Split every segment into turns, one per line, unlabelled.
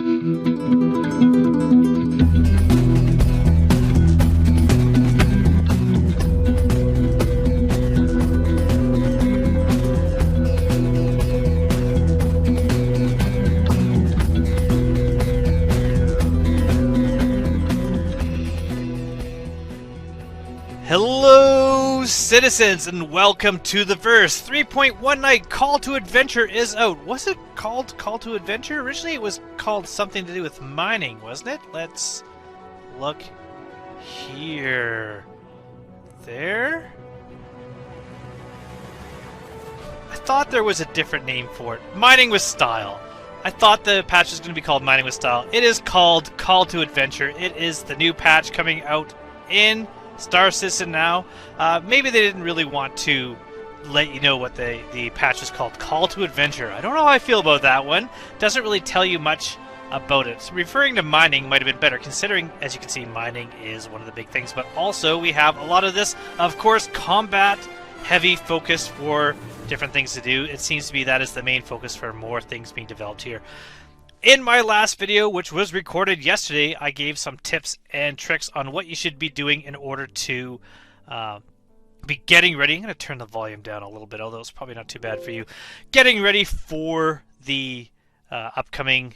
Hello, citizens, and welcome to the verse. 3.19 Call to Adventure is out. Was it called Call to Adventure? Originally it was called something to do with mining, wasn't it? Let's look here. There? I thought there was a different name for it. Mining with Style. I thought the patch was going to be called Mining with Style. It is called Call to Adventure. It is the new patch coming out in Star Citizen now. Maybe they didn't really want to let you know what the patch was called. Call to Adventure. I don't know how I feel about that one. Doesn't really tell you much about it. So referring to mining might have been better, considering, as you can see, mining is one of the big things. But also we have a lot of this, of course, combat heavy focus for different things to do. It seems to be that is the main focus for more things being developed here. In my last video, which was recorded yesterday, I gave some tips and tricks on what you should be doing in order to be getting ready. I'm going to turn the volume down a little bit, although it's probably not too bad for you. Getting ready for the upcoming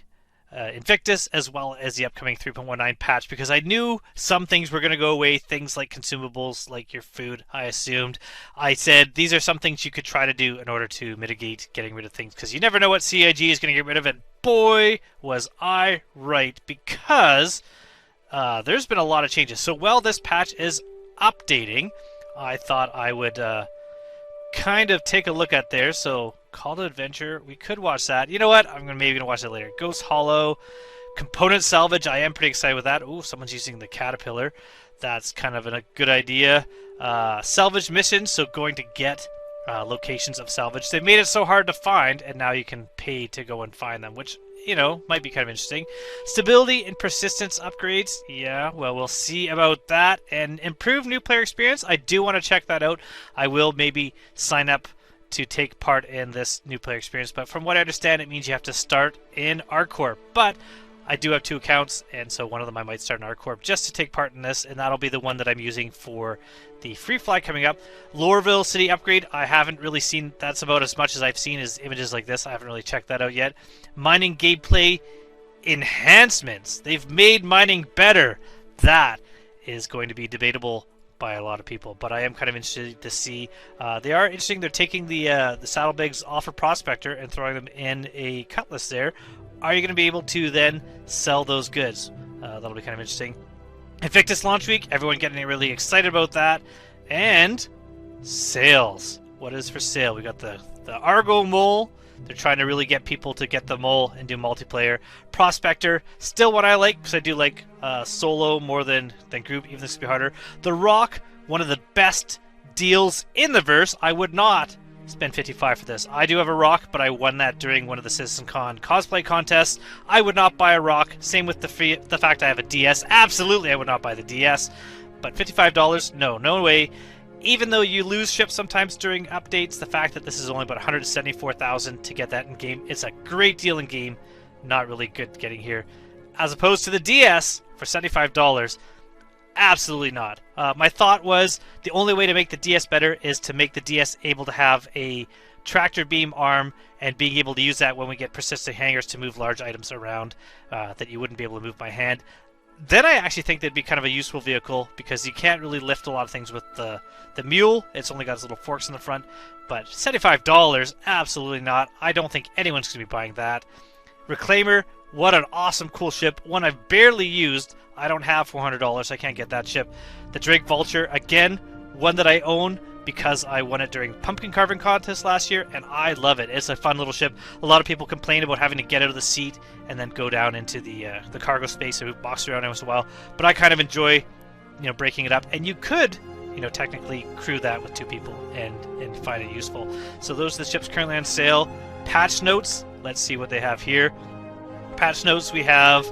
Invictus, as well as the upcoming 3.19 patch, because I knew some things were going to go away, things like consumables, like your food, I assumed. I said these are some things you could try to do in order to mitigate getting rid of things, because you never know what CIG is going to get rid of, and boy, was I right, because there's been a lot of changes. So while this patch is updating, I thought I would kind of take a look at there. So Call to Adventure, we could watch that. You know what? I'm maybe gonna watch that later. Ghost Hollow, component salvage. I am pretty excited with that. Ooh, someone's using the caterpillar. That's kind of a good idea. Salvage missions, so going to get locations of salvage. They made it so hard to find, and now you can pay to go and find them, which, you know, might be kind of interesting. Stability and persistence upgrades. Yeah, well, we'll see about that. And improve new player experience. I do want to check that out. I will maybe sign up to take part in this new player experience, but from what I understand, it means you have to start in ArcCorp. But I do have 2 accounts, and so one of them I might start in ArcCorp just to take part in this, and that'll be the one that I'm using for the free fly coming up. Loreville City upgrade, I haven't really seen. That's about as much as I've seen is images like this. I haven't really checked that out yet. Mining gameplay enhancements. They've made mining better. That is going to be debatable by a lot of people, but I am kind of interested to see. They are interesting. They're taking the saddlebags off a prospector and throwing them in a cutlass there. Are you going to be able to then sell those goods? That'll be kind of interesting. Invictus launch week, everyone getting really excited about that. And sales. What is for sale? We got the Argo Mole. They're trying to really get people to get the mole and do multiplayer. Prospector, still what I like, because I do like solo more than group, even this could be harder. The Rock, one of the best deals in the verse. I would not spend $55 for this. I do have a rock, but I won that during one of the CitizenCon cosplay contests. I would not buy a rock. Same with the fact I have a DS. Absolutely, I would not buy the DS. But $55, no way. Even though you lose ships sometimes during updates, the fact that this is only about 174,000 to get that in game, it's a great deal in game. Not really good getting here, as opposed to the DS for $75. Absolutely not. My thought was the only way to make the DS better is to make the DS able to have a tractor beam arm and being able to use that when we get persistent hangers to move large items around that you wouldn't be able to move by hand. Then I actually think that'd be kind of a useful vehicle, because you can't really lift a lot of things with the mule. It's only got its little forks in the front. But $75, absolutely not. I don't think anyone's going to be buying that. Reclaimer, what an awesome, cool ship. One I've barely used. I don't have $400, so I can't get that ship. The Drake Vulture, again, one that I own because I won it during Pumpkin Carving Contest last year, and I love it. It's a fun little ship. A lot of people complain about having to get out of the seat and then go down into the cargo space or box around once in a while, but I kind of enjoy, you know, breaking it up. And you could, you know, technically crew that with 2 people and find it useful. So those are the ships currently on sale. Patch notes, let's see what they have here. Patch notes, we have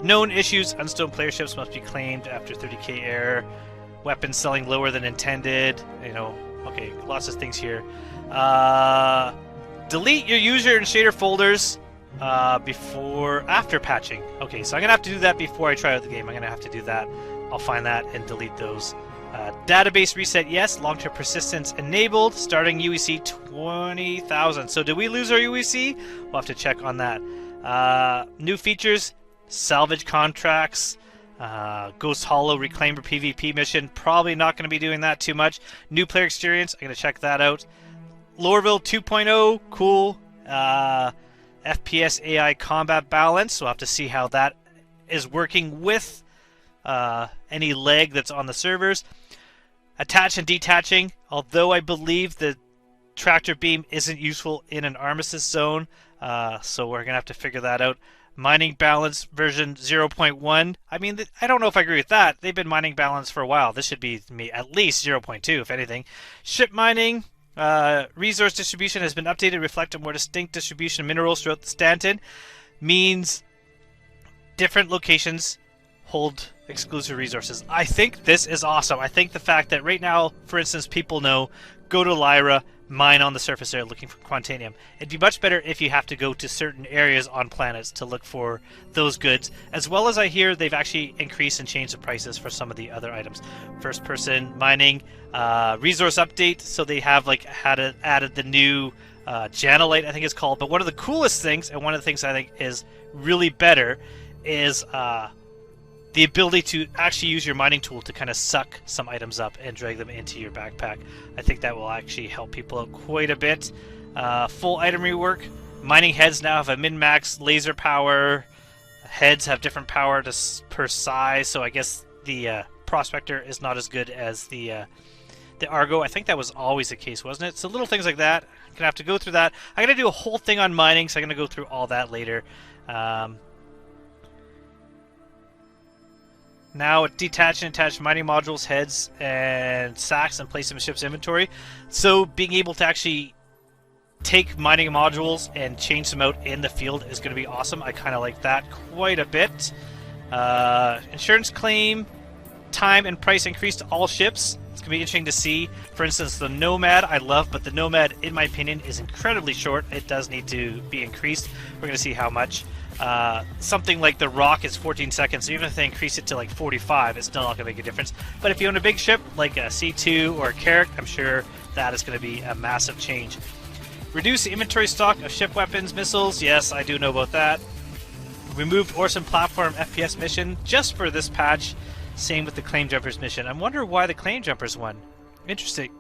known issues. Unstowed player ships must be claimed after 30k error. Weapons selling lower than intended. You know, okay, lots of things here. Delete your user and shader folders. after patching. Okay, so I'm gonna have to do that before I try out the game. I'm gonna have to do that. I'll find that and delete those. Database reset, yes. Long-term persistence enabled. Starting UEC 20,000. So did we lose our UEC? We'll have to check on that. New features, salvage contracts, Ghost Hollow Reclaimer PvP mission. Probably not going to be doing that too much. New player experience, I'm going to check that out. Loreville 2.0, cool. FPS AI combat balance. We'll have to see how that is working with any lag that's on the servers. Attach and detaching, although I believe the tractor beam isn't useful in an armistice zone, so we're gonna have to figure that out. Mining balance version 0.1. I mean, I don't know if I agree with that. They've been mining balance for a while. This should be at least 0.2, if anything. Ship mining, resource distribution has been updated to reflect a more distinct distribution of minerals throughout the Stanton. Means different locations hold exclusive resources. I think this is awesome. I think the fact that right now, for instance, people know, go to Lyra, mine on the surface there looking for Quantanium. It'd be much better if you have to go to certain areas on planets to look for those goods, as well as I hear they've actually increased and changed the prices for some of the other items. First person mining, resource update, so they have like added the new Janolite, I think it's called. But one of the coolest things, and one of the things I think is really better, is the ability to actually use your mining tool to kind of suck some items up and drag them into your backpack. I think that will actually help people out quite a bit. Full item rework. Mining heads now have a min-max laser power. Heads have different power per size, so I guess the Prospector is not as good as the Argo. I think that was always the case, wasn't it? So little things like that. I'm going to have to go through that. I'm going to do a whole thing on mining, so I'm going to go through all that later. Now detach and attach mining modules, heads, and sacks and place them in ship's inventory. So being able to actually take mining modules and change them out in the field is going to be awesome. I kind of like that quite a bit. Insurance claim, time and price increase to all ships. It's going to be interesting to see. For instance, the Nomad I love, but the Nomad, in my opinion, is incredibly short. It does need to be increased. We're going to see how much. Something like the Rock is 14 seconds, so even if they increase it to like 45, it's still not going to make a difference. But if you own a big ship, like a C2 or a Carrack, I'm sure that is going to be a massive change. Reduce the inventory stock of ship weapons, missiles. Yes, I do know about that. Removed Orson Platform FPS mission just for this patch. Same with the Claim Jumpers mission. I wonder why the Claim Jumpers won. Interesting.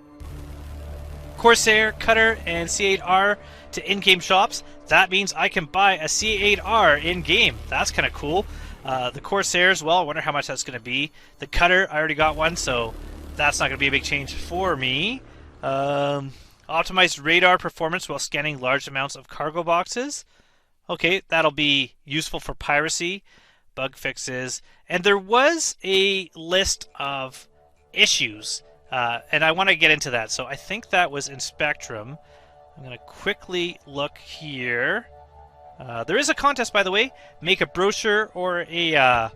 Corsair, Cutter, and C8R to in-game shops. That means I can buy a C8R in-game. That's kind of cool. The Corsair as well, I wonder how much that's going to be. The Cutter, I already got one, so that's not going to be a big change for me. Optimized radar performance while scanning large amounts of cargo boxes. Okay, that'll be useful for piracy, bug fixes. And there was a list of issues, and I want to get into that. So I think that was in Spectrum. I'm going to quickly look here. There is a contest, by the way. Make a brochure or a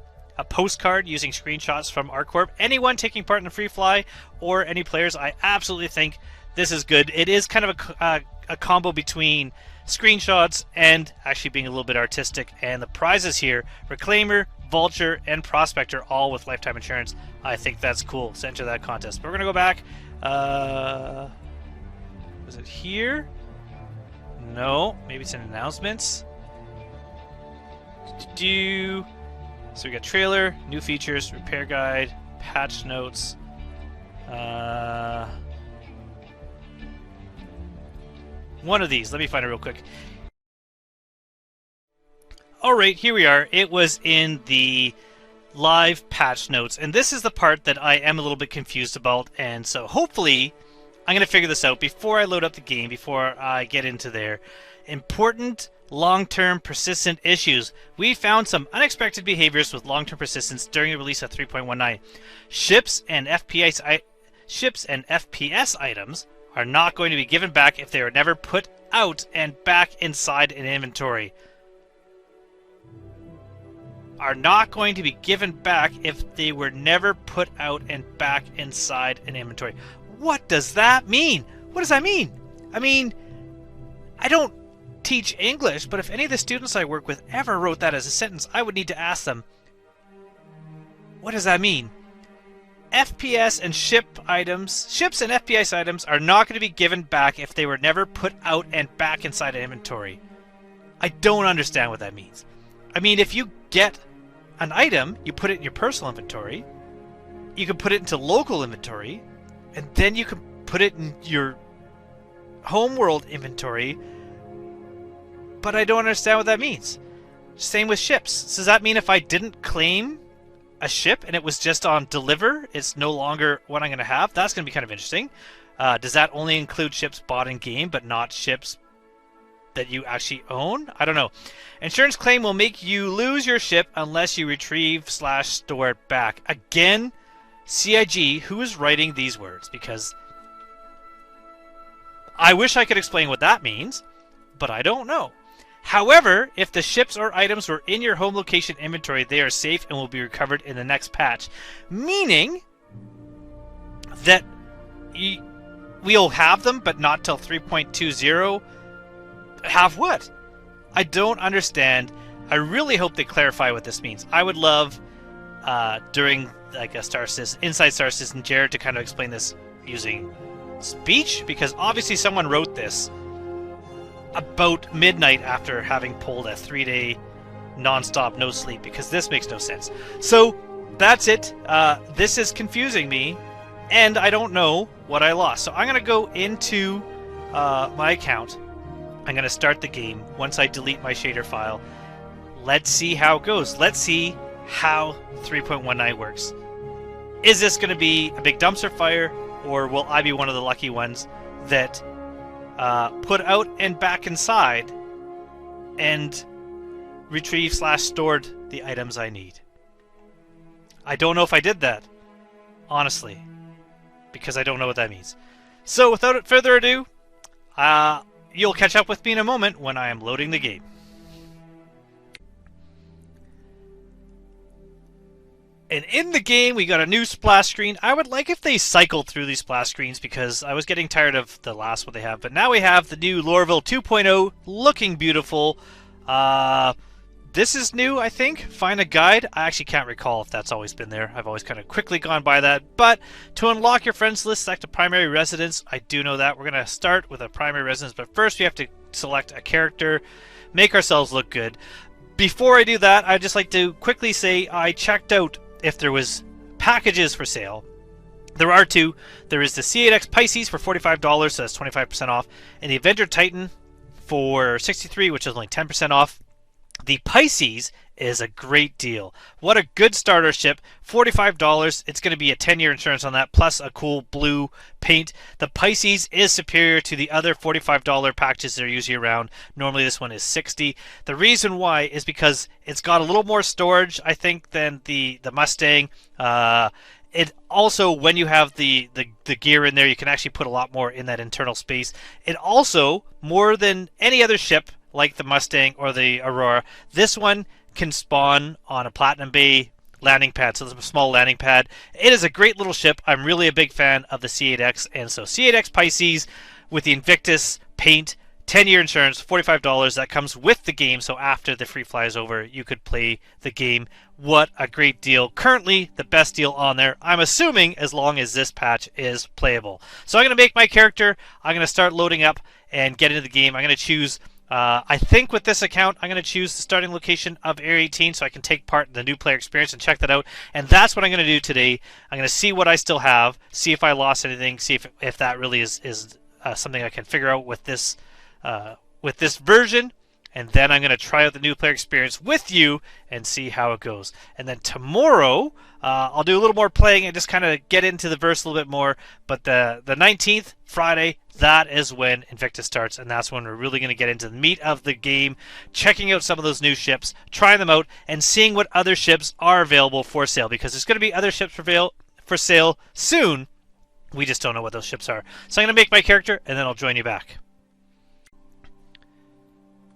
postcard using screenshots from ArcCorp. Anyone taking part in the free fly or any players, I absolutely think this is good. It is kind of a combo between screenshots and actually being a little bit artistic. And the prizes here, Reclaimer, Vulture, and Prospector, all with lifetime insurance. I think that's cool. So enter that contest. But we're going to go back. Was it here? No. Maybe it's in announcements. So we got trailer, new features, repair guide, patch notes. One of these. Let me find it real quick. Alright, here we are. It was in the live patch notes. And this is the part that I am a little bit confused about. And so hopefully I'm going to figure this out before I load up the game, before I get into there. Important long-term persistent issues. We found some unexpected behaviors with long-term persistence during the release of 3.19. Ships and FPS items are not going to be given back if they are never put out and back inside an inventory. Are not going to be given back if they were never put out and back inside an inventory. What does that mean? What does that mean? I mean, I don't teach English, but if any of the students I work with ever wrote that as a sentence, I would need to ask them, what does that mean? FPS and ships and FPS items are not going to be given back if they were never put out and back inside an inventory. I don't understand what that means. I mean, if you get an item, you put it in your personal inventory, you can put it into local inventory, and then you can put it in your homeworld inventory, but I don't understand what that means. Same with ships. Does that mean if I didn't claim a ship and it was just on deliver, it's no longer what I'm going to have? That's going to be kind of interesting. Does that only include ships bought in game, but not ships that you actually own? I don't know. Insurance claim will make you lose your ship unless you retrieve/store it back. Again, CIG, who is writing these words? Because I wish I could explain what that means, but I don't know. However, if the ships or items were in your home location inventory, they are safe and will be recovered in the next patch. Meaning that we'll have them, but not till 3.20. Have what? I don't understand. I really hope they clarify what this means. I would love during like a Inside Star Citizen, Jared to kind of explain this using speech, because obviously someone wrote this about midnight after having pulled a 3-day non-stop no sleep, because this makes no sense. So that's it. This is confusing me, and I don't know what I lost. So I'm going to go into my account. I'm going to start the game once I delete my shader file. Let's see how it goes. Let's see how 3.19 works. Is this going to be a big dumpster fire, or will I be one of the lucky ones that put out and back inside and retrieve/stored the items I need? I don't know if I did that, honestly, because I don't know what that means. So without further ado, you'll catch up with me in a moment when I am loading the game. And in the game, we got a new splash screen. I would like if they cycled through these splash screens, because I was getting tired of the last one they have. But now we have the new Lorville 2.0, looking beautiful. This is new, I think. Find a guide. I actually can't recall if that's always been there. I've always kind of quickly gone by that. But to unlock your friends list, select a primary residence. I do know that. We're going to start with a primary residence. But first, we have to select a character, make ourselves look good. Before I do that, I'd just like to quickly say I checked out if there was packages for sale. There are two. There is the C8X Pisces for $45, so that's 25% off, and the Avenger Titan for $63, which is only 10% off. The Pisces is a great deal. What a good starter ship. $45. It's going to be a 10-year insurance on that, plus a cool blue paint. The Pisces is superior to the other $45 packages that are usually around. Normally this one is $60. The reason why is because it's got a little more storage, I think, than the Mustang. It also, when you have the gear in there, you can actually put a lot more in that internal space. It also, more than any other ship, like the Mustang or the Aurora, this one can spawn on a Platinum Bay landing pad. So there's a small landing pad. It is a great little ship. I'm really a big fan of the C8X. And so C8X Pisces with the Invictus paint, 10-year insurance, $45. That comes with the game. So after the free fly is over, you could play the game. What a great deal. Currently, the best deal on there. I'm assuming as long as this patch is playable. So I'm going to make my character. I'm going to start loading up and get into the game. I'm going to choose... I think with this account, I'm going to choose the starting location of Area 18 so I can take part in the new player experience and check that out. And that's what I'm going to do today. I'm going to see what I still have, see if I lost anything, see if that really is something I can figure out with this version. And then I'm going to try out the new player experience with you and see how it goes. And then tomorrow, I'll do a little more playing and just kind of get into the verse a little bit more. But the 19th, Friday, that is when Invictus starts. And that's when we're really going to get into the meat of the game, checking out some of those new ships, trying them out, and seeing what other ships are available for sale. Because there's going to be other ships for sale soon. We just don't know what those ships are. So I'm going to make my character, and then I'll join you back.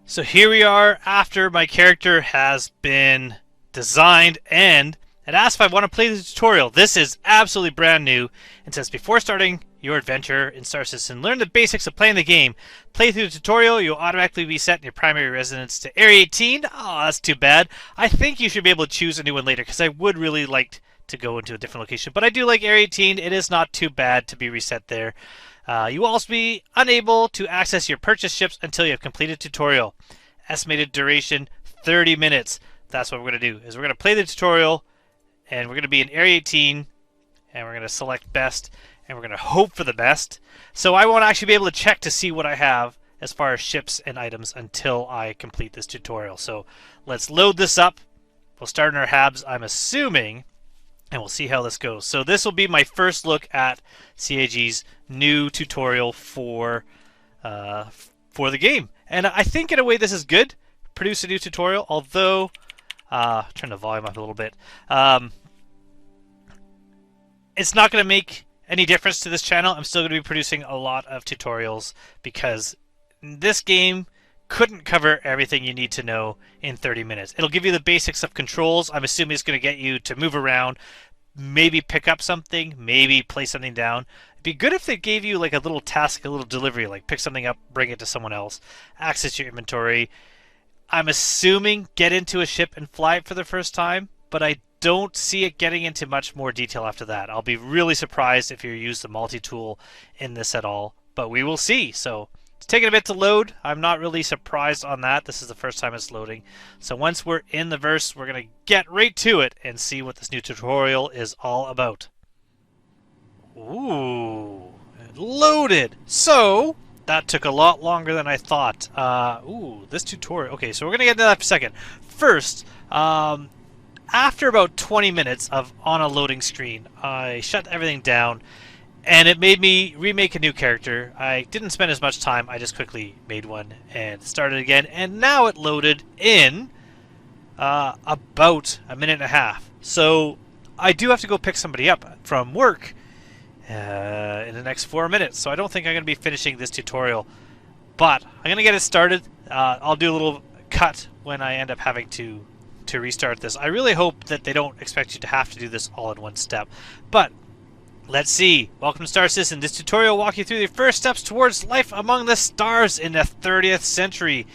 So here we are after my character has been designed, and it asks if I want to play the tutorial. This is absolutely brand new. It says before starting your adventure in Star Citizen. Learn the basics of playing the game. Play through the tutorial, you'll automatically be set in your primary residence to Area 18. Oh, that's too bad. I think you should be able to choose a new one later, because I would really like to go into a different location. But I do like Area 18. It is not too bad to be reset there. You will also be unable to access your purchased ships until you have completed tutorial. Estimated duration, 30 minutes. That's what we're going to do, is we're going to play the tutorial, and we're going to be in Area 18, and we're going to select best, and we're going to hope for the best. So I won't actually be able to check to see what I have as far as ships and items until I complete this tutorial. So let's load this up. We'll start in our habs, I'm assuming, and we'll see how this goes. So this will be my first look at CAG's new tutorial for the game. And I think in a way this is good. Produce a new tutorial, although turn the volume up a little bit. It's not going to make any difference to this channel. I'm still going to be producing a lot of tutorials because this game couldn't cover everything you need to know in 30 minutes. It'll give you the basics of controls. I'm assuming it's going to get you to move around, maybe pick up something, maybe place something down. It'd be good if they gave you like a little task, a little delivery, like pick something up, bring it to someone else, access your inventory. I'm assuming get into a ship and fly it for the first time, but I don't see it getting into much more detail after that. I'll be really surprised if you use the multi-tool in this at all, but we will see. So it's taking a bit to load. I'm not really surprised on that. This is the first time it's loading. So once we're in the verse, we're going to get right to it and see what this new tutorial is all about. Ooh, it loaded. So that took a lot longer than I thought. This tutorial. Okay, so we're going to get into that for a second. First, after about 20 minutes of on a loading screen, I shut everything down, and it made me remake a new character. I didn't spend as much time. I just quickly made one and started again, and now it loaded in about a minute and a half. So I do have to go pick somebody up from work in the next 4 minutes, so I don't think I'm going to be finishing this tutorial, but I'm going to get it started. I'll do a little cut when I end up having to restart this. I really hope that they don't expect you to have to do this all in one step, but let's see. Welcome to Star Citizen. This tutorial will walk you through the first steps towards life among the stars in the 30th century.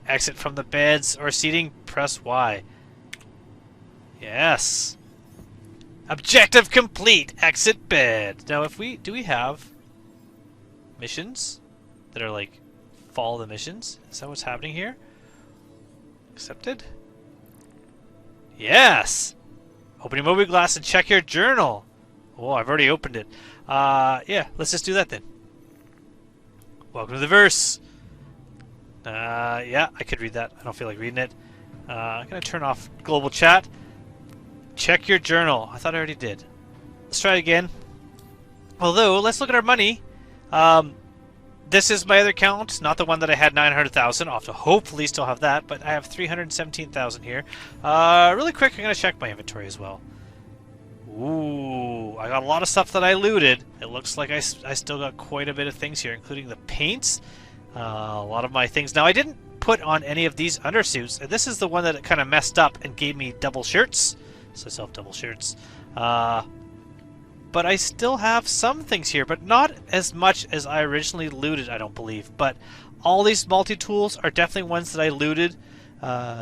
Exit from the beds or seating, press Y. Yes. Objective complete. Exit bed. Now, do we have missions that are like follow the missions? Is that what's happening here? Accepted? Yes. Open your mobile glass and check your journal. Oh, I've already opened it. Yeah, let's just do that then. Welcome to the verse. Yeah, I could read that. I don't feel like reading it. I'm gonna turn off global chat. Check your journal. I thought I already did. Let's try it again. Although, let's look at our money. This is my other account, not the one that I had 900,000. I'll have to hopefully still have that, but I have 317,000 here. Really quick, I'm going to check my inventory as well. Ooh, I got a lot of stuff that I looted. It looks like I still got quite a bit of things here, including the paints. A lot of my things. Now, I didn't put on any of these undersuits, and this is the one that kind of messed up and gave me double shirts. So I still have double shirts. But I still have some things here, but not as much as I originally looted, I don't believe. But all these multi-tools are definitely ones that I looted.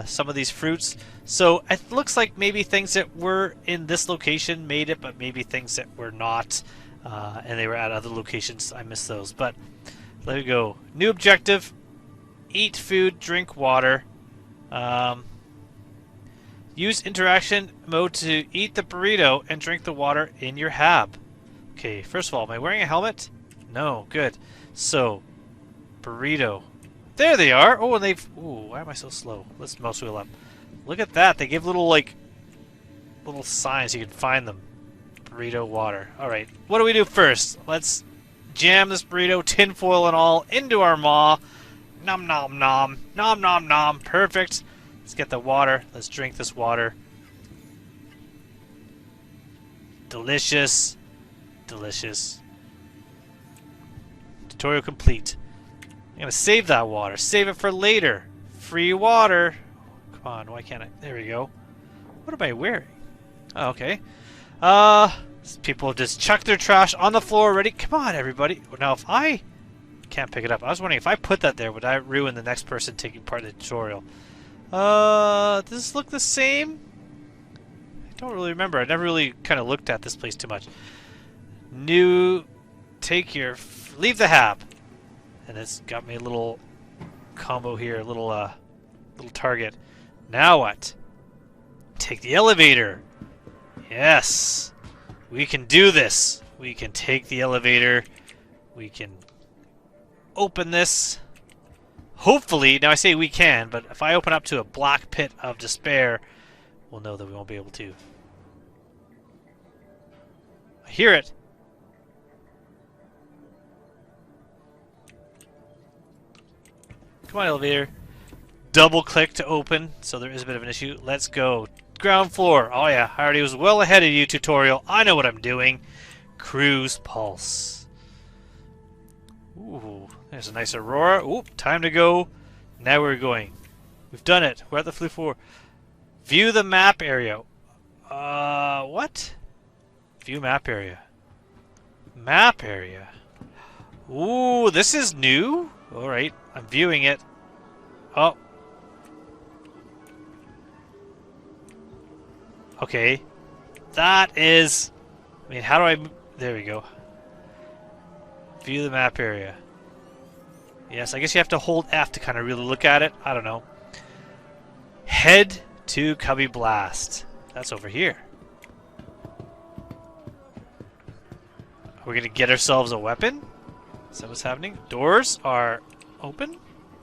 Some of these fruits. So it looks like maybe things that were in this location made it, but maybe things that were not, and they were at other locations. I missed those. But there we go. New objective. Eat food, drink water. Use interaction mode to eat the burrito and drink the water in your hab. Okay, first of all, am I wearing a helmet? No, good. So, burrito. There they are! Oh, and they've... Ooh, why am I so slow? Let's mouse wheel up. Look at that. They give little, like, little signs you can find them. Burrito, water. Alright, what do we do first? Let's jam this burrito, tinfoil and all, into our maw. Nom nom nom. Nom nom nom. Perfect. Let's get the water. Let's drink this water. Delicious. Delicious. Tutorial complete. I'm going to save that water. Save it for later. Free water. Come on, why can't I? There we go. What am I wearing? Oh, okay. People have just chucked their trash on the floor already. Come on, everybody. Now, if I can't pick it up, I was wondering if I put that there, would I ruin the next person taking part in the tutorial? Does this look the same? I don't really remember. I never really kind of looked at this place too much. New, leave the hab. And it's got me a little combo here, a little target. Now what? Take the elevator. Yes. We can do this. We can take the elevator. We can open this. Hopefully, now I say we can, but if I open up to a black pit of despair, we'll know that we won't be able to. I hear it. Come on, elevator. Double click to open, so there is a bit of an issue. Let's go. Ground floor. Oh yeah, I already was well ahead of you, tutorial. I know what I'm doing. Cruise pulse. Ooh, there's a nice aurora. Ooh, time to go. Now we're going. We've done it. We're at the floor. View the map area. What? View map area. Map area. Ooh, this is new. All right, I'm viewing it. Oh. Okay. That is... I mean, how do I... There we go. View the map area. Yes, I guess you have to hold F to kind of really look at it. I don't know. Head to Cubby Blast. That's over here. Are we going to get ourselves a weapon? Is that what's happening? Doors are open?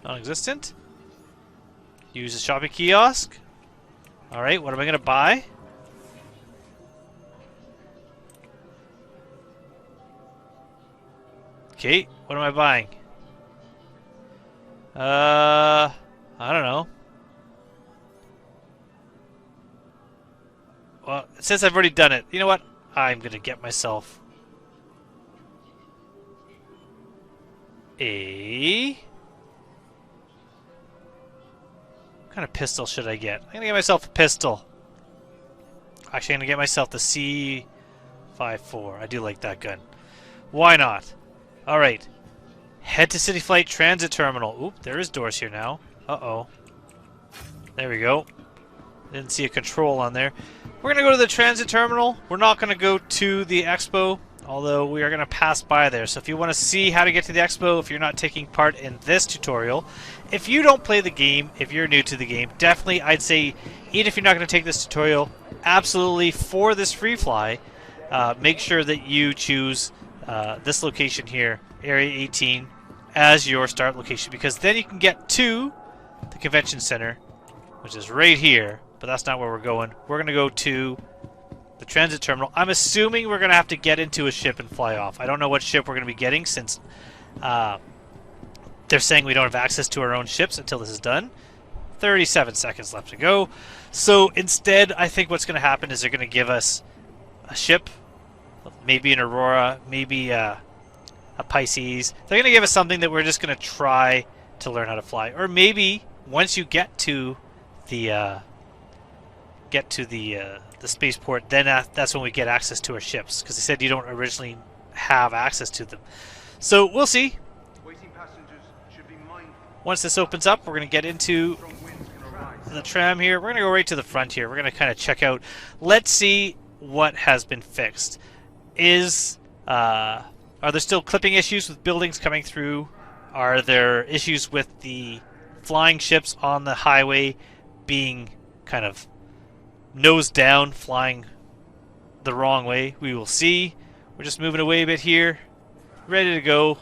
Non-existent? Use a shopping kiosk? Alright, what am I going to buy? Okay, what am I buying? I don't know. Well, it says I've already done it. You know what? I'm gonna get myself a... What kind of pistol should I get? I'm gonna get myself a pistol. Actually, I'm gonna get myself the C54. I do like that gun. Why not? Alright. Head to City Flight Transit Terminal. Oop, there is doors here now. Uh-oh. There we go. Didn't see a control on there. We're going to go to the transit terminal. We're not going to go to the expo, although we are going to pass by there. So if you want to see how to get to the expo, if you're not taking part in this tutorial, if you don't play the game, if you're new to the game, definitely I'd say, even if you're not going to take this tutorial, absolutely for this free fly, make sure that you choose this location here, Area 18, as your start location, because then you can get to the convention center, which is right here, but that's not where we're going. We're going to go to the transit terminal. I'm assuming we're going to have to get into a ship and fly off. I don't know what ship we're going to be getting, since they're saying we don't have access to our own ships until this is done. 37 seconds left to go. So instead, I think what's going to happen is they're going to give us a ship, maybe an Aurora, maybe a Pisces. They're going to give us something that we're just going to try to learn how to fly. Or maybe once you get to the spaceport, then that's when we get access to our ships, because they said you don't originally have access to them. So we'll see. Once this opens up, we're going to get into the tram here. We're going to go right to the front here. We're going to kind of check out. Let's see what has been fixed. Are there still clipping issues with buildings coming through? Are there issues with the flying ships on the highway being kind of nose down, flying the wrong way? We will see. We're just moving away a bit here. Ready to go.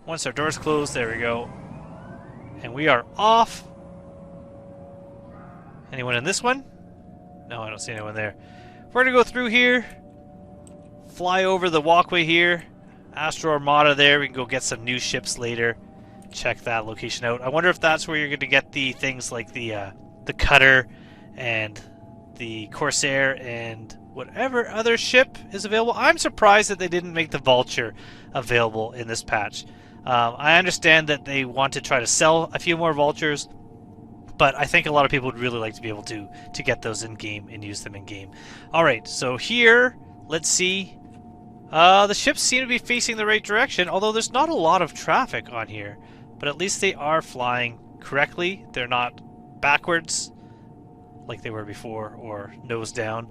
Once our doors close, there we go. And we are off. Anyone in this one? No, I don't see anyone there. We're going to go through here. Fly over the walkway here. Astro Armada there. We can go get some new ships later. Check that location out. I wonder if that's where you're going to get the things like the Cutter and the Corsair and whatever other ship is available. I'm surprised that they didn't make the Vulture available in this patch. I understand that they want to try to sell a few more Vultures, but I think a lot of people would really like to be able to get those in-game and use them in-game. Alright, so here, Let's see. The ships seem to be facing the right direction, although there's not a lot of traffic on here. But at least they are flying correctly. They're not backwards like they were before, or nose down.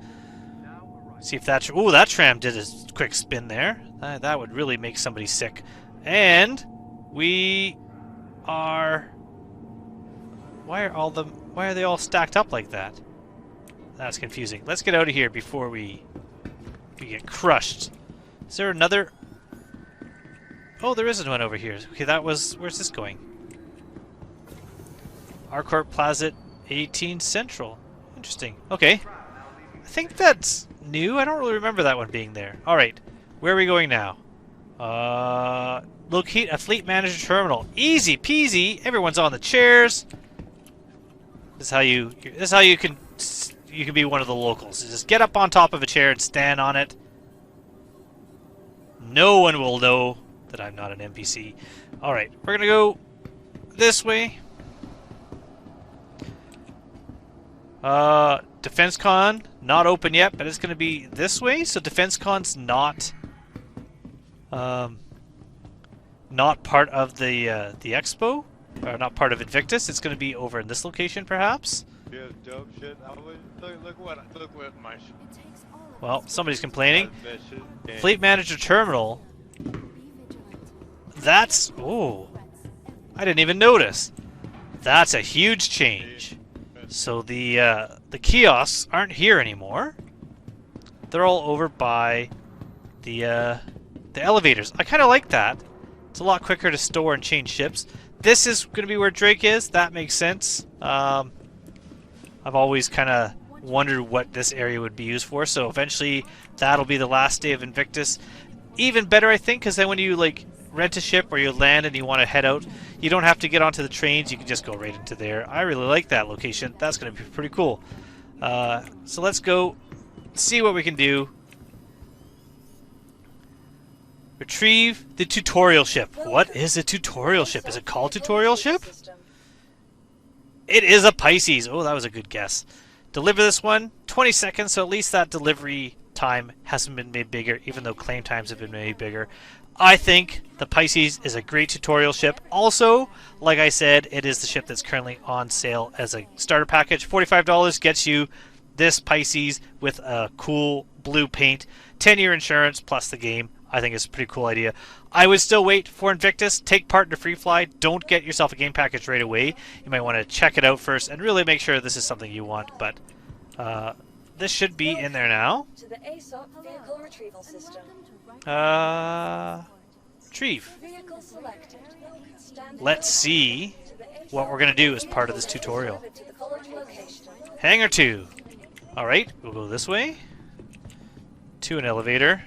See if that... Ooh, that tram did a quick spin there. That would really make somebody sick. And we are... Why are they all stacked up like that? That's confusing. Let's get out of here before we get crushed. Is there another... Oh, there isn't one over here. Okay, that was... Where's this going? Arcourt Plaza 18 Central. Interesting. Okay. I think that's new. I don't really remember that one being there. Alright. Where are we going now? Locate a fleet manager terminal. Easy peasy. Everyone's on the chairs. This is how you can be one of the locals. Just get up on top of a chair and stand on it. No one will know that I'm not an NPC. Alright, we're gonna go this way. DefenseCon, not open yet, but it's gonna be this way. So DefenseCon's not part of the expo, or not part of Invictus. It's gonna be over in this location, perhaps.
Yeah, dope shit. Look what my shit.
Well, somebody's complaining. Fleet Manager Terminal. That's... Oh. I didn't even notice. That's a huge change. So the kiosks aren't here anymore. They're all over by the elevators. I kind of like that. It's a lot quicker to store and change ships. This is going to be where Drake is. That makes sense. I've always kind of wondered what this area would be used for, so eventually that'll be the last day of Invictus. Even better, I think, because then when you like rent a ship or you land and you want to head out, you don't have to get onto the trains. You can just go right into there. I really like that location. That's going to be pretty cool. So let's go see what we can do. Retrieve the tutorial ship. What is a tutorial ship? Is it called tutorial ship? It is a Pisces. Oh, that was a good guess. Deliver this one. 20 seconds, so at least that delivery time hasn't been made bigger, even though claim times have been made bigger. I think the Pisces is a great tutorial ship. Also, like I said, it is the ship that's currently on sale as a starter package. $45 gets you this Pisces with a cool blue paint, 10-year insurance plus the game. I think it's a pretty cool idea. I would still wait for Invictus. Take part in the free fly. Don't get yourself a game package right away. You might want to check it out first and really make sure this is something you want. But this should be in there now.
To the ASOP vehicle retrieval system.
Retrieve.
Vehicle selected.
Let's see what we're going to do as part of this tutorial. Hangar 2. Alright, we'll go this way. To an elevator.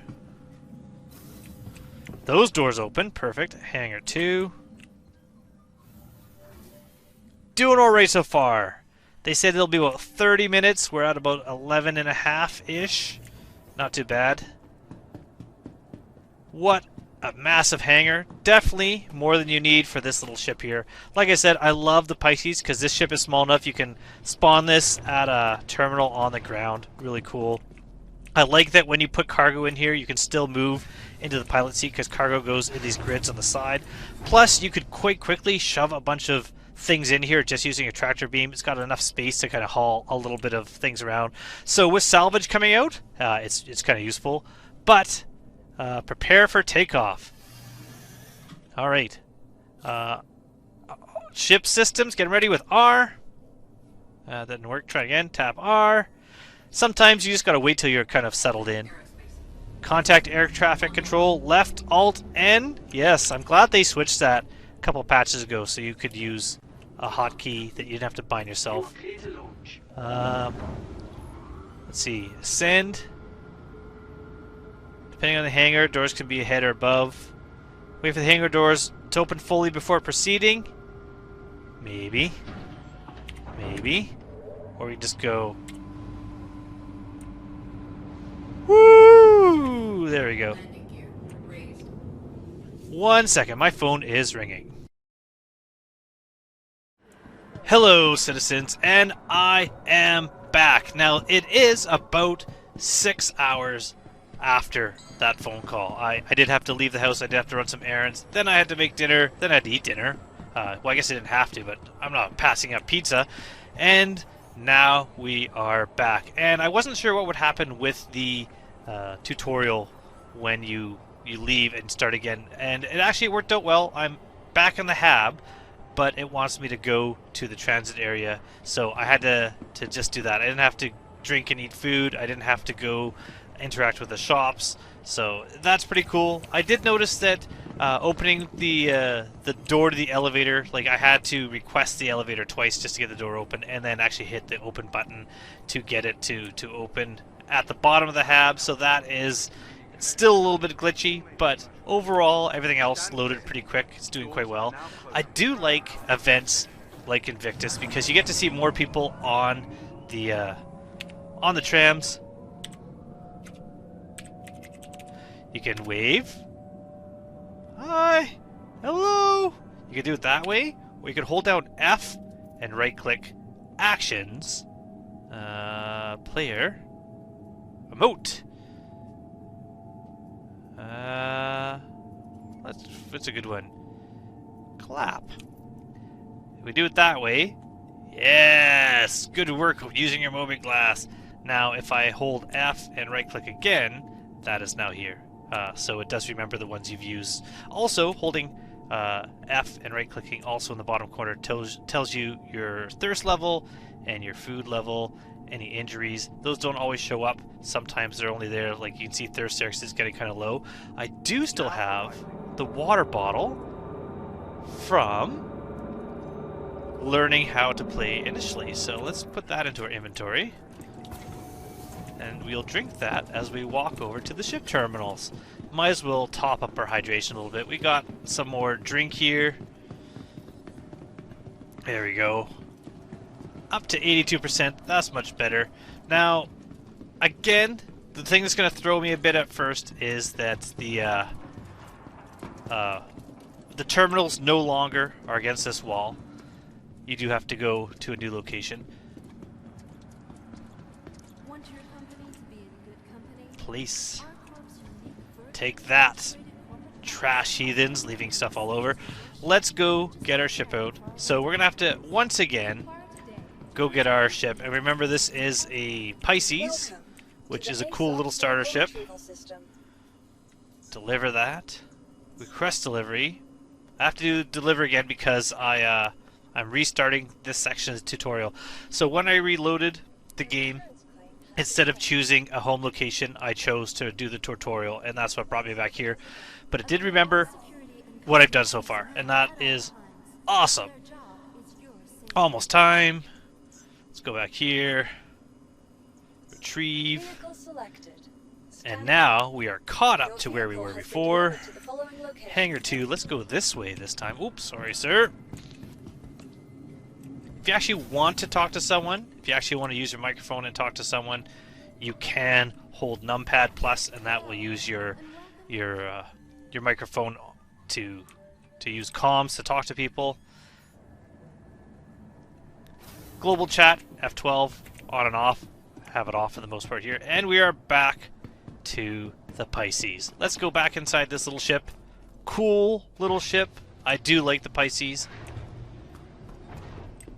Those doors open. Perfect. Hangar 2. Doing alright so far. They said it'll be about 30 minutes. We're at about 11 and a half-ish. Not too bad. What a massive hangar. Definitely more than you need for this little ship here. Like I said, I love the Pisces because this ship is small enough you can spawn this at a terminal on the ground. Really cool. I like that when you put cargo in here, you can still move into the pilot seat because cargo goes in these grids on the side. Plus, you could quite quickly shove a bunch of things in here just using a tractor beam. It's got enough space to kind of haul a little bit of things around. So with salvage coming out, it's kind of useful. But prepare for takeoff. All right. Ship systems, getting ready with R. That didn't work. Try again. Tap R. Sometimes you just gotta wait till you're kind of settled in. Contact air traffic control, left, Alt, N. Yes, I'm glad they switched that a couple patches ago so you could use a hotkey that you didn't have to bind yourself. Let's see, ascend. Depending on the hangar, doors can be ahead or above. Wait for the hangar doors to open fully before proceeding. Maybe. Maybe. Or we just go... Woo! There we go. 1 second, my phone is ringing. Hello, citizens, and I am back. Now, it is about 6 hours after that phone call. I did have to leave the house, I did have to run some errands, then I had to make dinner, then I had to eat dinner. Well, I guess I didn't have to, but I'm not passing up pizza. And now we are back. And I wasn't sure what would happen with the tutorial when you leave and start again. And it actually worked out well. I'm back in the hab, but it wants me to go to the transit area. So I had to just do that. I didn't have to drink and eat food. I didn't have to go interact with the shops. So that's pretty cool. I did notice that opening the door to the elevator, like I had to request the elevator twice just to get the door open, and then actually hit the open button to get it to open at the bottom of the hab. So that is still a little bit glitchy, but overall everything else loaded pretty quick. It's doing quite well. I do like events like Invictus because you get to see more people on the trams. You can wave. Hi. Hello. You can do it that way, or you can hold down F and right-click Actions. Player. Emote. That's a good one. Clap. If we do it that way. Yes. Good work using your moving glass. Now, if I hold F and right-click again, that is now here. So it does remember the ones you've used. Also, holding F and right-clicking also in the bottom corner tells you your thirst level and your food level, any injuries. Those don't always show up. Sometimes they're only there, like you can see thirst there because it's getting kind of low. I do still have the water bottle from learning how to play initially. So let's put that into our inventory. And we'll drink that as we walk over to the ship terminals. Might as well top up our hydration a little bit. We got some more drink here. There we go. Up to 82%. That's much better. Now, again, the thing that's going to throw me a bit at first is that the terminals no longer are against this wall. You do have to go to a new location. Police. Take that, trash heathens, leaving stuff all over. Let's go get our ship out. So we're gonna have to once again go get our ship. And remember, this is a Pisces, which is a cool little starter ship. Deliver that. Request delivery. I have to do deliver again because I'm restarting this section of the tutorial. So when I reloaded the game, instead of choosing a home location, I chose to do the tutorial, and that's what brought me back here. But it did remember what I've done so far, and that is awesome. Almost time. Let's go back here. Retrieve. And now we are caught up to where we were before. Hangar 2. Let's go this way this time. Oops, sorry, sir. If you actually want to talk to someone, if you actually want to use your microphone and talk to someone, you can hold numpad plus, and that will use your microphone to use comms to talk to people. Global chat F12 on and off. Have it off for the most part here, and we are back to the Pisces. Let's go back inside this little ship. Cool little ship. I do like the Pisces.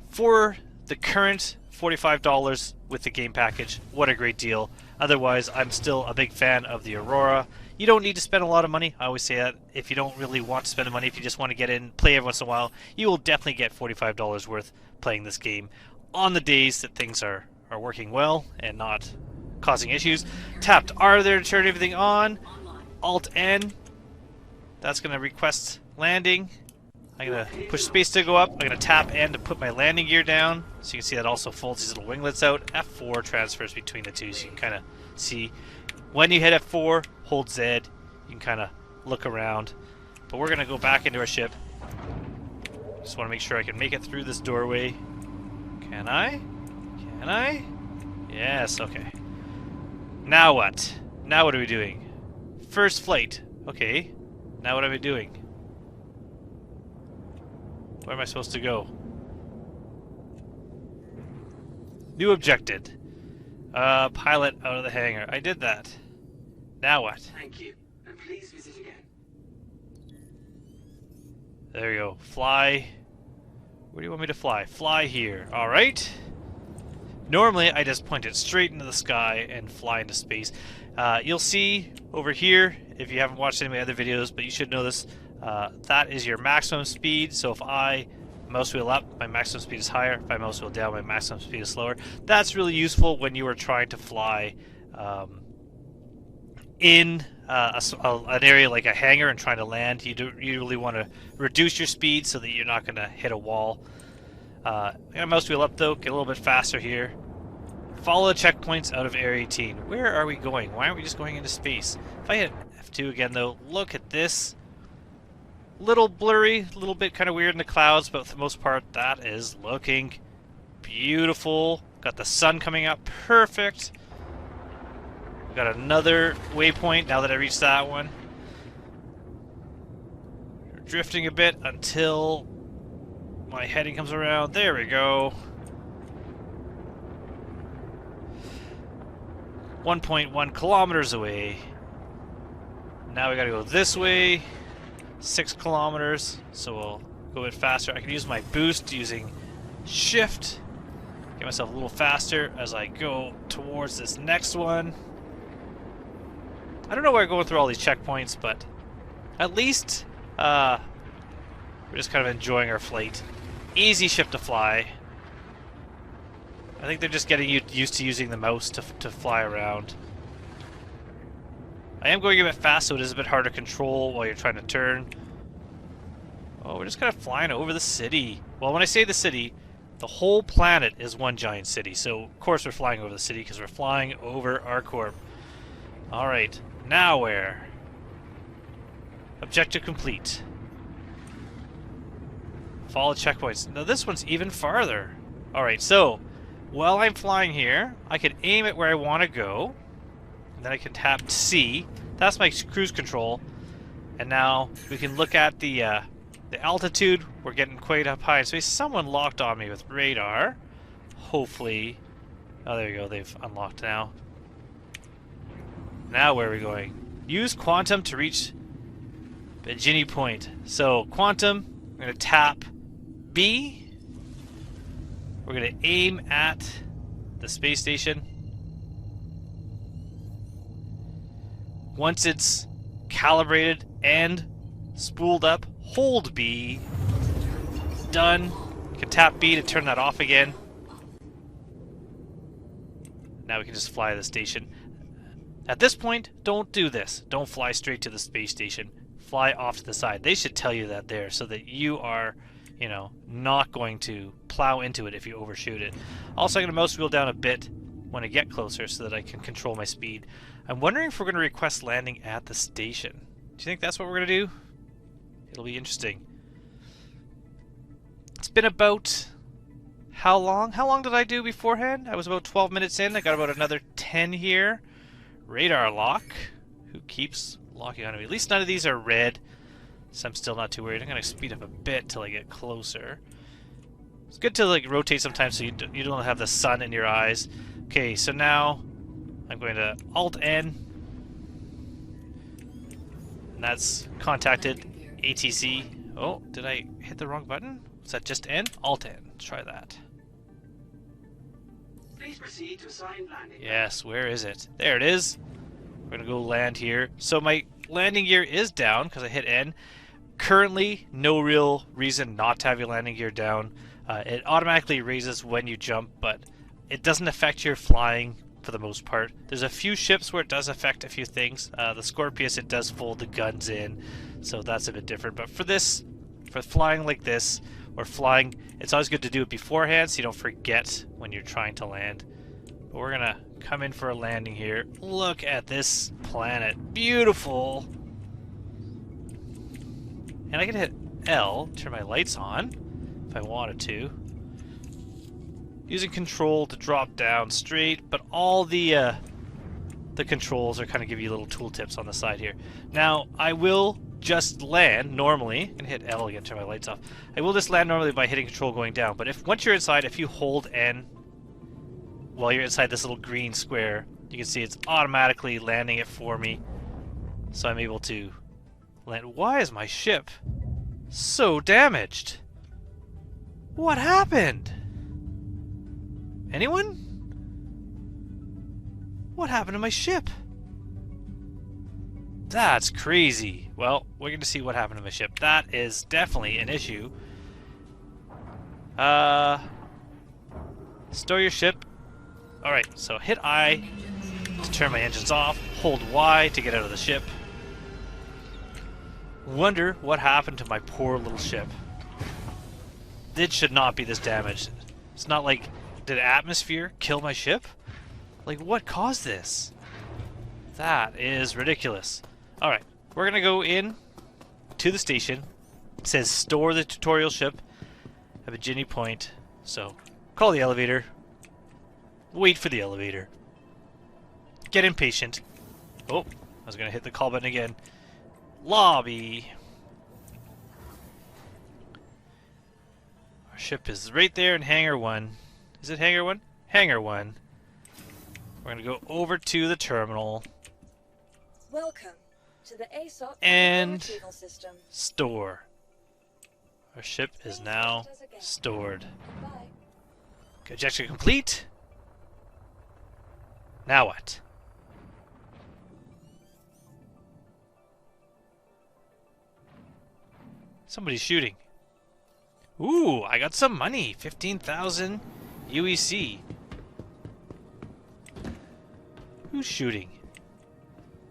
For the current $45 with the game package, what a great deal. Otherwise, I'm still a big fan of the Aurora. You don't need to spend a lot of money. I always say that. If you don't really want to spend the money, if you just want to get in, play every once in a while, you will definitely get $45 worth playing this game on the days that things are working well and not causing issues. Tapped R there to turn everything on. Alt N. That's going to request landing. I'm going to push space to go up. I'm going to tap N to put my landing gear down. So you can see that also folds these little winglets out. F4 transfers between the two, so you can kind of see. When you hit F4, hold Z. You can kind of look around. But we're going to go back into our ship. Just want to make sure I can make it through this doorway. Can I? Can I? Yes, okay. Now what? Now what are we doing? First flight. Okay. Now what am I doing? Where am I supposed to go? New objective. Pilot out of the hangar. I did that. Now what?
Thank you, and please visit again.
There we go. Fly. Where do you want me to fly? Fly here. Alright. Normally, I just point it straight into the sky and fly into space. You'll see over here, if you haven't watched any of my other videos, but you should know this, that is your maximum speed. So if I mouse wheel up, my maximum speed is higher. If I mouse wheel down, my maximum speed is slower. That's really useful when you are trying to fly in an area like a hangar and trying to land. You really want to reduce your speed so that you're not going to hit a wall. I'm going to mouse wheel up though, get a little bit faster here. Follow the checkpoints out of Area 18. Where are we going? Why aren't we just going into space? If I hit F2 again though, look at this. Little blurry, a little bit kind of weird in the clouds, but for the most part that is looking beautiful. Got the sun coming up, perfect. Got another waypoint now that I reached that one. Drifting a bit until my heading comes around. There we go. 1.1 kilometers away. Now we gotta go this way. 6 kilometers, so we'll go a bit faster. I can use my boost using shift. Get myself a little faster as I go towards this next one. I don't know why we're going through all these checkpoints, but at least we're just kind of enjoying our flight. Easy ship to fly. I think they're just getting used to using the mouse to fly around. I am going a bit fast, so it is a bit hard to control while you're trying to turn. Oh, we're just kind of flying over the city. Well, when I say the city, the whole planet is one giant city. So, of course, we're flying over the city because we're flying over our corp. Alright, now where? Objective complete. Follow checkpoints. Now, this one's even farther. Alright, so while I'm flying here, I can aim it where I want to go. Then I can tap C. That's my cruise control. And now we can look at the altitude. We're getting quite up high. So someone locked on me with radar. Hopefully. Oh, there we go. They've unlocked now. Now where are we going? Use quantum to reach Buggy point. So quantum, I'm going to tap B. We're going to aim at the space station. Once it's calibrated and spooled up, hold B. Done. You can tap B to turn that off again. Now we can just fly to the station. At this point, don't do this. Don't fly straight to the space station. Fly off to the side. They should tell you that there so that you are, you know, not going to plow into it if you overshoot it. Also, I'm going to mouse wheel down a bit when I get closer so that I can control my speed. I'm wondering if we're going to request landing at the station. Do you think that's what we're going to do? It'll be interesting. It's been about... how long? How long did I do beforehand? I was about 12 minutes in. I got about another 10 here. Radar lock. Who keeps locking onto me? At least none of these are red. So I'm still not too worried. I'm going to speed up a bit till I get closer. It's good to like rotate sometimes so you don't have the sun in your eyes. Okay, so now I'm going to Alt-N. And that's contacted ATC. Oh, did I hit the wrong button? Was that just N? Alt-N. Let's try that.
Please proceed to assigned landing.
Yes, where is it? There it is. We're going to go land here. So my landing gear is down because I hit N. Currently, no real reason not to have your landing gear down. It automatically raises when you jump, but it doesn't affect your flying for the most part. There's a few ships where it does affect a few things. The Scorpius, it does fold the guns in, so that's a bit different. But for this, for flying like this, or flying, it's always good to do it beforehand so you don't forget when you're trying to land. But we're gonna come in for a landing here. Look at this planet. Beautiful! And I can hit L, turn my lights on, if I wanted to. Using control to drop down straight, but all the controls are kind of give you little tooltips on the side here. Now, I will just land normally. I'm gonna hit L again, turn my lights off. I will just land normally by hitting control going down, but if once you're inside, if you hold N, while you're inside this little green square, you can see it's automatically landing it for me. So I'm able to land. Why is my ship so damaged? What happened? Anyone? What happened to my ship? That's crazy. Well, we're going to see what happened to my ship. That is definitely an issue. Store your ship. Alright, so hit I to turn my engines off. Hold Y to get out of the ship. Wonder what happened to my poor little ship. It should not be this damaged. It's not like, did atmosphere kill my ship? Like, what caused this? That is ridiculous. Alright, we're gonna go in to the station. It says store the tutorial ship at Virginia Point. So, call the elevator. Wait for the elevator. Get impatient. Oh, I was gonna hit the call button again. Lobby. Our ship is right there in Hangar 1. Is it Hangar 1? Hangar 1. We're gonna go over to the terminal.
Welcome to the ASOP
And
retrieval system.
store. Our ship is now stored.
Goodbye.
Ejection complete. Now what? Somebody's shooting. Ooh, I got some money. 15,000 UEC. Who's shooting?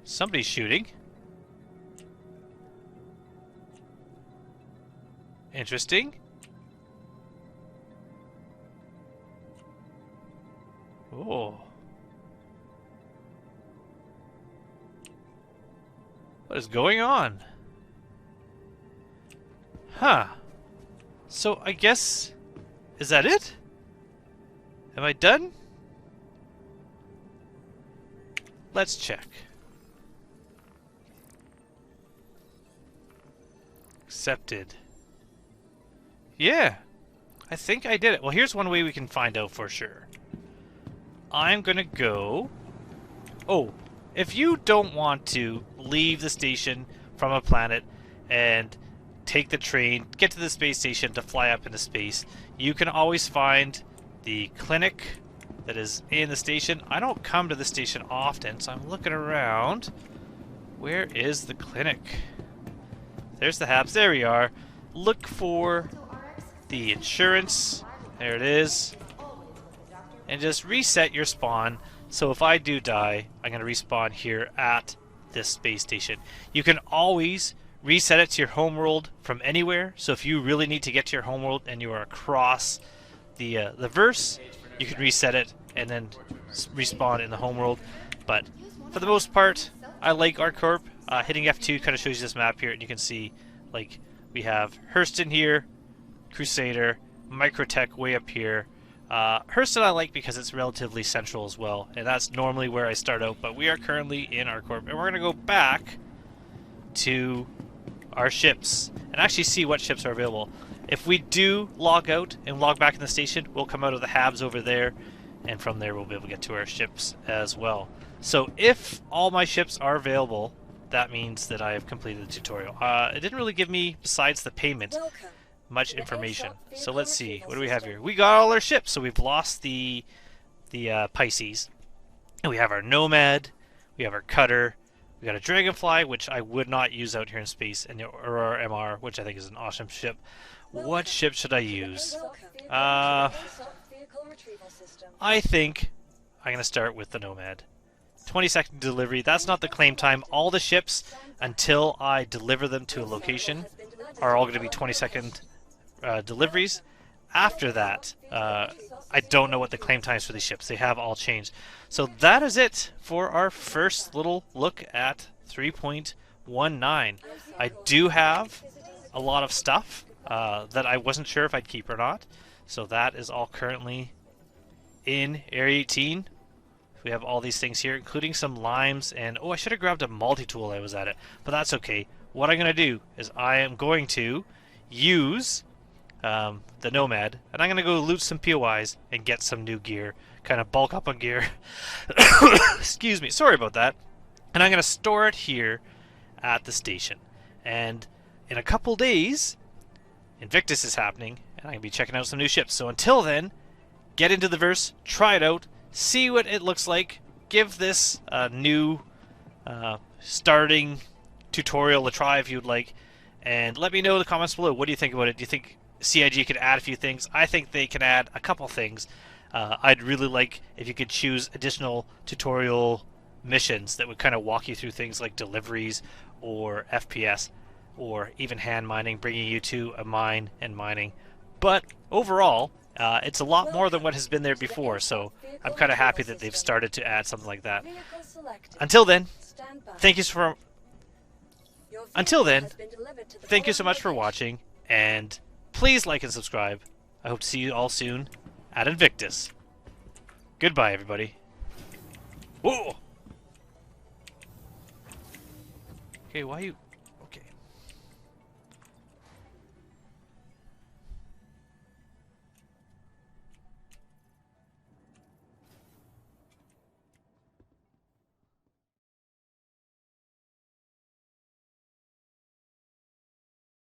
Somebody's shooting. Interesting. Oh. What is going on? Huh. So I guess... Is that it? Am I done? Let's check. Accepted. Yeah. I think I did it. Well, here's one way we can find out for sure. I'm gonna go... Oh, if you don't want to leave the station from a planet and take the train, get to the space station to fly up into space, you can always find the clinic that is in the station. I don't come to the station often, so I'm looking around. Where is the clinic? There's the HABs. There we are. Look for the insurance. There it is. And just reset your spawn. So if I do die, I'm going to respawn here at this space station. You can always reset it to your homeworld from anywhere. So if you really need to get to your homeworld and you are across the verse, you can reset it and then respawn in the homeworld. But for the most part, I like ArcCorp. Hitting F2 kind of shows you this map here, and you can see, like, we have Hurston here, Crusader, Microtech way up here. Hurston I like because it's relatively central as well, and that's normally where I start out, but we are currently in ArcCorp, and we're going to go back to our ships and actually see what ships are available. If we do log out and log back in the station, we'll come out of the HABs over there, and from there we'll be able to get to our ships as well. So if all my ships are available, that means that I have completed the tutorial. It didn't really give me, besides the payment, much information. So let's see, what do we have here? We got all our ships, so we've lost the Pisces. And we have our Nomad, we have our Cutter, we got a Dragonfly, which I would not use out here in space, and our MR, which I think is an awesome ship. What ship should I use? I think I'm going to start with the Nomad. 20-second delivery. That's not the claim time. All the ships, until I deliver them to a location, are all going to be 20-second deliveries. After that, I don't know what the claim times for these ships. They have all changed. So that is it for our first little look at 3.19. I do have a lot of stuff that I wasn't sure if I'd keep or not. So that is all currently in Area 18. We have all these things here, including some limes, and oh, I should have grabbed a multi-tool while I was at it, but that's okay. What I'm going to do is I am going to use the Nomad, and I'm going to go loot some POIs and get some new gear, kind of bulk up on gear. Excuse me, sorry about that. And I'm going to store it here at the station. And in a couple days, Invictus is happening, and I'm going to be checking out some new ships. So until then, get into the verse, try it out, see what it looks like, give this a new starting tutorial a try if you'd like, and let me know in the comments below. What do you think about it? Do you think CIG could add a few things? I think they can add a couple things. I'd really like if you could choose additional tutorial missions that would kind of walk you through things like deliveries or FPS or even hand mining, bringing you to a mine and mining. But overall, it's a lot more than what has been there before, so I'm kind of happy that they've started to add something like that. Until then, thank you so much for watching, and please like and subscribe. I hope to see you all soon at Invictus. Goodbye, everybody. Whoa! Okay, why you...